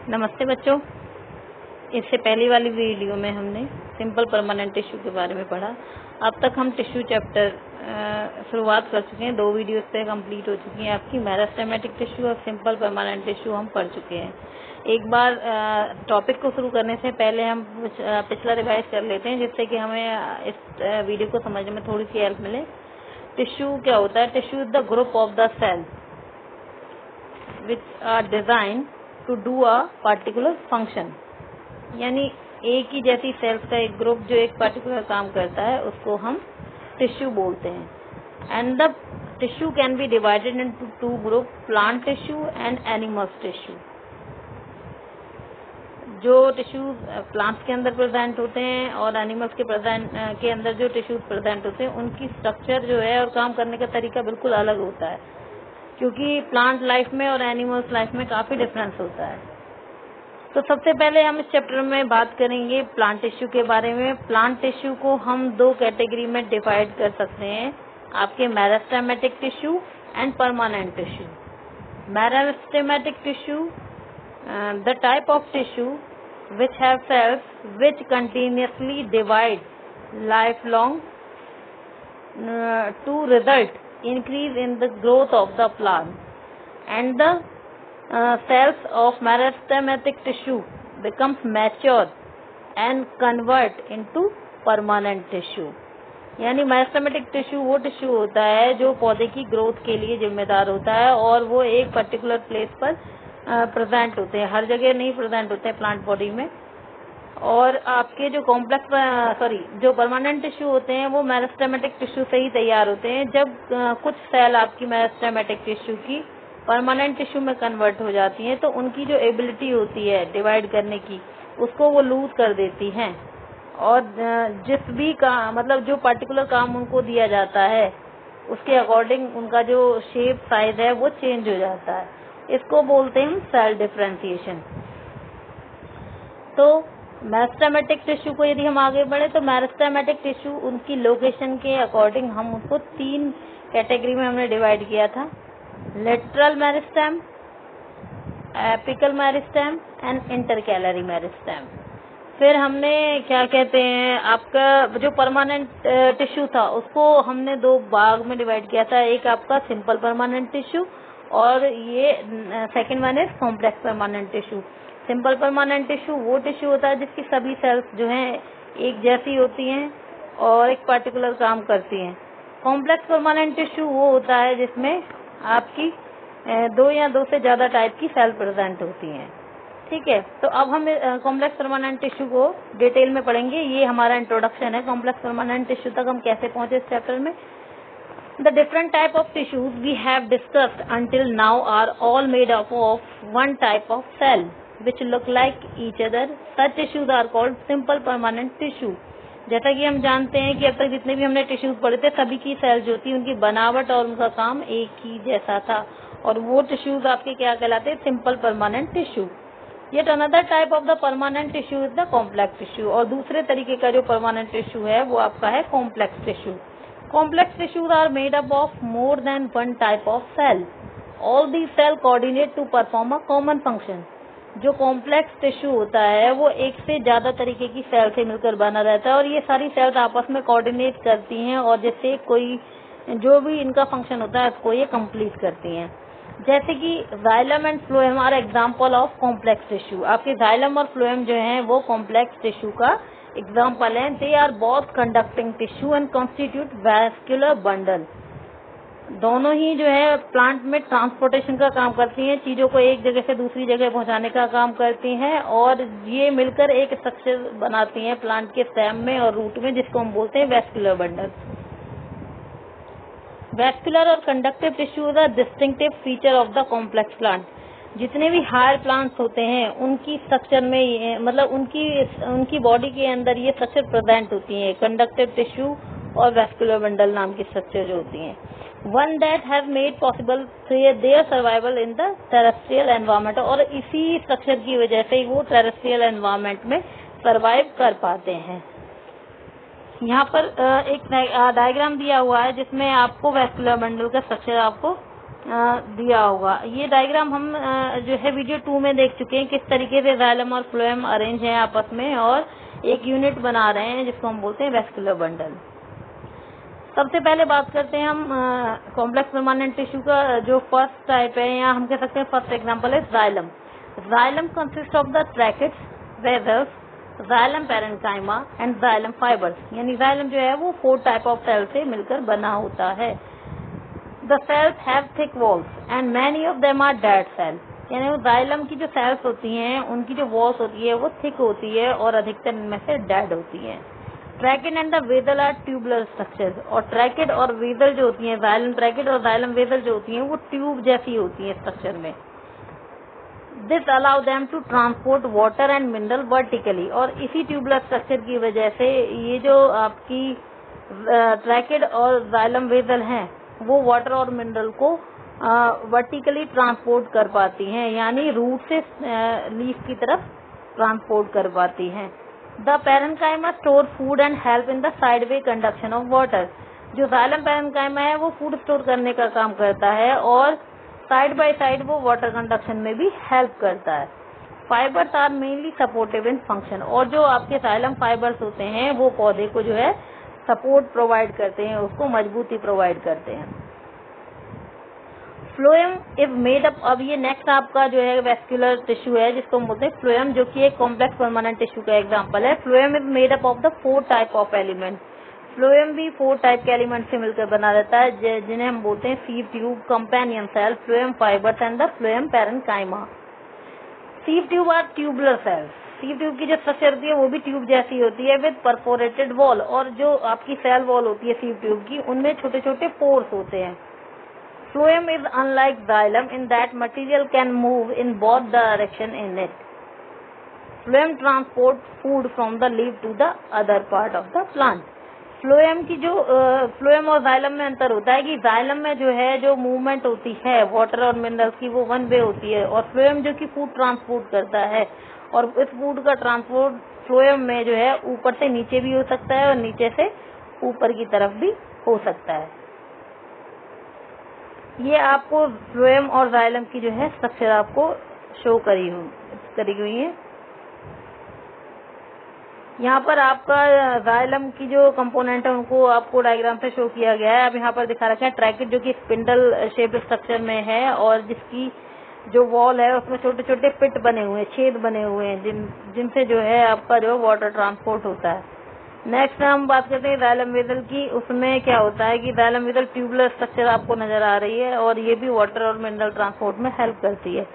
नमस्ते बच्चों। इससे पहली वाली वीडियो में हमने सिंपल परमानेंट टिश्यू के बारे में पढ़ा। अब तक हम टिश्यू चैप्टर शुरुआत कर चुके हैं। 2 वीडियो से कंप्लीट हो चुकी हैं आपकी। मेरिस्टेमेटिक टिश्यू और सिंपल परमानेंट टिश्यू हम पढ़ चुके हैं। एक बार टॉपिक को शुरू करने से पहले हम पिछला रिवाइज कर लेते हैं, जिससे कि हमें इस वीडियो को समझने में थोड़ी सी हेल्प मिले। टिश्यू क्या होता है? Tissue is the group of the cell which are design to do a particular function. यानी एक ही जैसी सेल्स का एक ग्रुप जो एक पर्टिकुलर काम करता है उसको हम टिश्यू बोलते हैं। And the tissue can be divided into 2 group, plant tissue and animals tissue. जो टिश्यू प्लांट्स के अंदर प्रेजेंट होते हैं और एनिमल्स के अंदर जो टिश्यूज प्रेजेंट होते हैं, उनकी स्ट्रक्चर जो है और काम करने का तरीका बिल्कुल अलग होता है, क्योंकि प्लांट लाइफ में और एनिमल्स लाइफ में काफी डिफरेंस होता है। तो सबसे पहले हम इस चैप्टर में बात करेंगे प्लांट टिश्यू के बारे में। प्लांट टिश्यू को हम 2 कैटेगरी में डिवाइड कर सकते हैं, आपके meristematic tissue and permanent tissue. Meristematic tissue the type of tissue which have cells which continuously divide lifelong to result increase in the growth of the plant, and the cells of meristematic tissue becomes mature and convert into permanent tissue। यानी meristematic tissue वो tissue होता है जो पौधे की growth के लिए जिम्मेदार होता है, और वो एक पर्टिकुलर प्लेस पर प्रेजेंट होते हैं, हर जगह नहीं प्रेजेंट होते हैं प्लांट बॉडी में। और आपके जो जो परमानेंट टिश्यू होते हैं वो मेरिस्टेमेटिक टिश्यू से ही तैयार होते हैं। जब कुछ सेल आपकी मेरिस्टेमेटिक टिश्यू की परमानेंट टिश्यू में कन्वर्ट हो जाती हैं, तो उनकी जो एबिलिटी होती है डिवाइड करने की, उसको वो लूज कर देती हैं, और जिस भी जो पर्टिकुलर काम उनको दिया जाता है उसके अकॉर्डिंग उनका जो शेप साइज है वो चेंज हो जाता है। इसको बोलते हैं सेल डिफरेंशिएशन। तो मेरिस्टेमेटिक टिश्यू को यदि हम आगे बढ़े तो मेरिस्टेमेटिक टिश्यू उनकी लोकेशन के अकॉर्डिंग हम उसको 3 कैटेगरी में हमने डिवाइड किया था: lateral meristem, apical meristem and intercalary meristem. फिर हमने क्या कहते हैं, आपका जो परमानेंट टिश्यू था उसको हमने 2 भाग में डिवाइड किया था। एक आपका सिंपल परमानेंट टिश्यू और ये सेकंड वन है complex permanent tissue. Simple permanent tissue वो टिश्यू होता है जिसकी सभी सेल्स जो हैं एक जैसी होती हैं और एक पर्टिकुलर काम करती हैं। कॉम्प्लेक्स परमानेंट टिश्यू वो होता है जिसमें आपकी 2 या 2 से ज्यादा टाइप की सेल प्रेजेंट होती हैं। ठीक है, तो अब हम कॉम्प्लेक्स परमानेंट टिश्यू को डिटेल में पढ़ेंगे। ये हमारा इंट्रोडक्शन है कॉम्प्लेक्स परमानेंट टिश्यू तक हम कैसे पहुंचे इस चैप्टर में। The different type of tissues we have discussed until now are all made up of one type of cell which look like each other. Such tissues are called simple permanent tissue। जैसा कि हम जानते हैं कि अब तक जितने भी हमने टिश्यूज पढ़े थे, सभी की सेल जो थी उनकी बनावट और उनका काम एक ही जैसा था, और वो टिश्यूज आपके क्या कहलाते हैं? Simple permanent tissue. Yet another type of the permanent tissue is the complex tissue। और दूसरे तरीके का जो परमानेंट टिश्यू है वो आपका है complex tissue. Complex tissues are made up of more than one type of cell। All these cells coordinate to perform a common function। जो कॉम्प्लेक्स टिश्यू होता है वो एक से ज्यादा तरीके की सेल से मिलकर बना रहता है, और ये सारी सेल्स आपस में कोऑर्डिनेट करती हैं और जिससे कोई जो भी इनका फंक्शन होता है उसको ये कंप्लीट करती हैं। जैसे कि xylem and phloem are example of complex tissue. आपके जाइलम और फ्लोएम जो है वो कॉम्प्लेक्स टिश्यू का एग्जाम्पल है। They are both conducting tissue and constitute vascular bundle. दोनों ही जो है प्लांट में ट्रांसपोर्टेशन का काम करती हैं, चीजों को एक जगह से दूसरी जगह पहुंचाने का काम करती हैं, और ये मिलकर एक स्ट्रक्चर बनाती हैं प्लांट के स्टेम में और रूट में, जिसको हम बोलते हैं वैस्कुलर बंडल। वैस्कुलर और conductive tissue is a distinctive feature of the complex plant. जितने भी हायर प्लांट्स होते हैं उनकी स्ट्रक्चर में उनकी बॉडी के अंदर ये स्ट्रक्चर प्रेजेंट होती है, कंडक्टिव टिश्यू और वैस्कुलर बंडल नाम की स्ट्रक्चर जो होती हैं। One that have made possible their survival in the terrestrial environment. और इसी स्ट्रक्चर की वजह से ही वो टेरेस्ट्रियल एनवायरनमेंट में सर्वाइव कर पाते हैं। यहाँ पर एक डायग्राम दिया हुआ है जिसमें आपको वैस्कुलर बंडल का स्ट्रक्चर आपको दिया होगा। ये डायग्राम हम जो है वीडियो 2 में देख चुके हैं, किस तरीके से जाइलम और फ्लोएम अरेंज हैं आपस में और एक यूनिट बना रहे हैं जिसको हम बोलते हैं वेस्कुलर बंडल। सबसे पहले बात करते हैं हम कॉम्प्लेक्स परमानेंट टिश्यू का। जो फर्स्ट टाइप है, या हम कह सकते हैं फर्स्ट एग्जांपल है xylem. Xylem consist of the tracheids, vessels, xylem parenchyma and xylem fibres. यानी जाइलम जो है वो 4 टाइप ऑफ सेल से मिलकर बना होता है। The cells have thick walls and many of them are dead cell. यानी वो जाइलम की जो सेल्स होती हैं उनकी जो वॉल्स होती है वो थिक होती है और अधिकतर इनमें से डेड होती है। Tracheid and the vessel are tubular structures. और ट्रैकेट और वेसल जो होती हैं, जाइलम ट्रैकेट और जाइलम वेसल जो होती हैं वो ट्यूब जैसी होती है स्ट्रक्चर में। This allow them to transport water and mineral vertically. और इसी ट्यूबुलर स्ट्रक्चर की वजह से ये जो आपकी ट्रैकेट और जाइलम वेसल हैं वो वाटर और मिनरल को वर्टिकली ट्रांसपोर्ट कर पाती हैं, यानी रूट से लीफ की तरफ ट्रांसपोर्ट कर पाती हैं। The parenchyma store food and help in the sideway conduction of water. जो जाइलम पैरेन्काइमा है वो फूड स्टोर करने का काम करता है और साइड बाय साइड वो वाटर कंडक्शन में भी हेल्प करता है। Fibres are mainly supportive in function. और जो आपके जाइलम फाइबर्स होते हैं वो पौधे को जो है सपोर्ट प्रोवाइड करते हैं, उसको मजबूती प्रोवाइड करते हैं। Phloem is made up. अब ये नेक्स्ट आपका जो है वेस्कुलर टिश्यू है जिसको हम बोलते हैं फ्लोएम, जो कि एक कॉम्प्लेक्स परमानेंट टिश्यू का एग्जांपल है। Phloem is made up of the 4 type of element. Phloem भी 4 टाइप के एलिमेंट से मिलकर बना रहता है जिन्हें हम बोलते हैं sieve tube, companion cell, phloem fibres and the phloem parenchyma. Sieve tube are tubular cells. Sieve tube की जो स्ट्रक्चर होती है वो भी ट्यूब जैसी होती है विद परफोरेटेड वॉल। और जो आपकी सेल वॉल होती है सीव ट्यूब की, उनमें छोटे छोटे पोर्स होते हैं। Phloem is unlike xylem in that material can move in both direction in it. Phloem transport food from the leaf to the other part of the plant. Phloem की जो phloem और xylem में अंतर होता है कि xylem में जो है जो मूवमेंट होती है वाटर और मिनरल्स की वो 1 वे होती है, और phloem जो कि फूड ट्रांसपोर्ट करता है। और इस फूड का ट्रांसपोर्ट phloem में जो है ऊपर से नीचे भी हो सकता है और नीचे से ऊपर की तरफ भी हो सकता है। ये आपको फ्लोएम और जाइलम की जो है स्ट्रक्चर आपको शो करी हुई है। यहाँ पर आपका जाइलम की जो कंपोनेंट है उनको आपको डायग्राम से शो किया गया है। अब यहाँ पर दिखा रखा है ट्रैकेट, जो कि स्पिंडल शेप स्ट्रक्चर में है और जिसकी जो वॉल है उसमें छोटे छोटे पिट बने हुए हैं, छेद बने हुए हैं जिनसे जो है आपका जो वाटर ट्रांसपोर्ट होता है। नेक्स्ट हम बात करते हैं जाइलम वेसल की। उसमें क्या होता है कि जाइलम वेसल ट्यूबुलर स्ट्रक्चर आपको नजर आ रही है और ये भी वाटर और मिनरल ट्रांसपोर्ट में हेल्प करती है।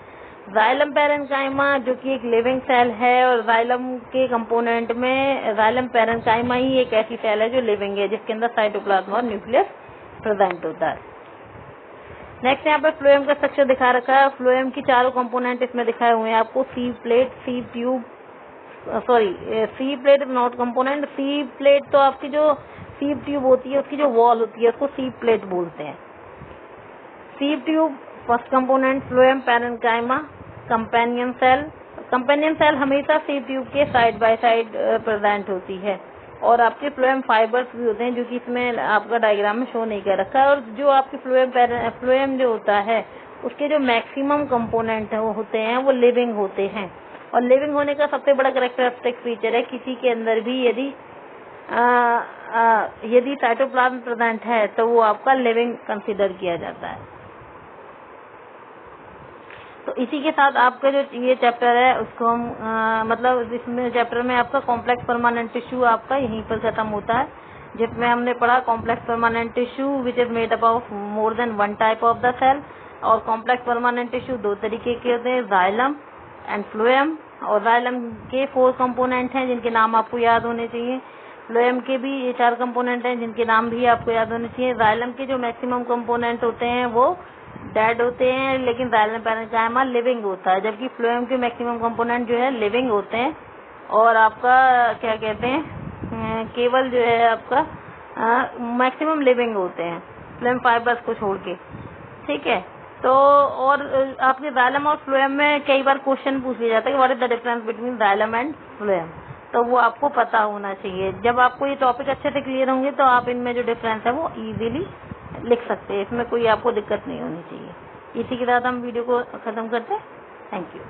जाइलम पैरेन्काइमा जो कि एक लिविंग सेल है, और जाइलम के कंपोनेंट में जाइलम पैरेन्काइमा ही एक ऐसी सेल है जो लिविंग है, जिसके अंदर साइटोप्लाज्म और न्यूक्लियस प्रेजेंट होता है। नेक्स्ट यहाँ पर फ्लोएम का स्ट्रक्चर दिखा रखा है। फ्लोएम की चारों कंपोनेंट इसमें दिखाए हुए हैं आपको। Sieve plate, sieve tube, sieve plate is not component. Sieve plate तो आपकी जो सीव ट्यूब होती है उसकी जो वॉल होती है उसको सी प्लेट बोलते हैं। Sieve tube first component, phloem parenchyma, companion cell. Companion cell हमेशा सीव ट्यूब के साइड बाय साइड प्रेजेंट होती है। और आपके फ्लोएम फाइबर्स भी होते हैं जो कि इसमें आपका डायग्राम में शो नहीं कर रखा है। और जो आपके फ्लोएम जो होता है उसके जो मैक्सिमम कंपोनेंट है वो होते हैं वो लिविंग होते हैं। और लिविंग होने का सबसे बड़ा कैरेक्टरिस्टिक फीचर है किसी के अंदर भी यदि साइटोप्लाज्म प्रेजेंट है तो वो आपका लिविंग कंसीडर किया जाता है। तो इसी के साथ आपका जो ये चैप्टर है उसको हम मतलब इसमें चैप्टर में आपका कॉम्प्लेक्स परमानेंट टिश्यू आपका यहीं पर खत्म होता है, जिसमें हमने पढ़ा complex permanent tissue which is made up of more than 1 type of the cell. और कॉम्प्लेक्स परमानेंट टिश्यू 2 तरीके के होते हैं, जाइलम एंड फ्लोएम। और जाइलम के 4 कंपोनेंट हैं जिनके नाम आपको याद होने चाहिए। फ्लोएम के भी ये 4 कंपोनेंट हैं जिनके नाम भी आपको याद होने चाहिए। जाइलम के जो मैक्सिमम कंपोनेंट होते हैं वो डेड होते हैं, लेकिन जाइलम पैरेन्काइमा लिविंग होता है, जबकि फ्लोएम के मैक्सिमम कंपोनेंट जो है लिविंग होते हैं। और आपका क्या कहते हैं केवल जो है आपका मैक्सिमम लिविंग होते हैं फ्लोएम फाइबर्स को छोड़ के। ठीक है, तो और आपके जाइलम और फ्लोएम में कई बार क्वेश्चन पूछ लिया जाता है कि what is the difference between xylem and phloem, तो वो आपको पता होना चाहिए। जब आपको ये टॉपिक अच्छे से क्लियर होंगे तो आप इनमें जो डिफरेंस है वो इजीली लिख सकते हैं, इसमें कोई आपको दिक्कत नहीं होनी चाहिए। इसी के साथ हम वीडियो को ख़त्म करते हैं। Thank you.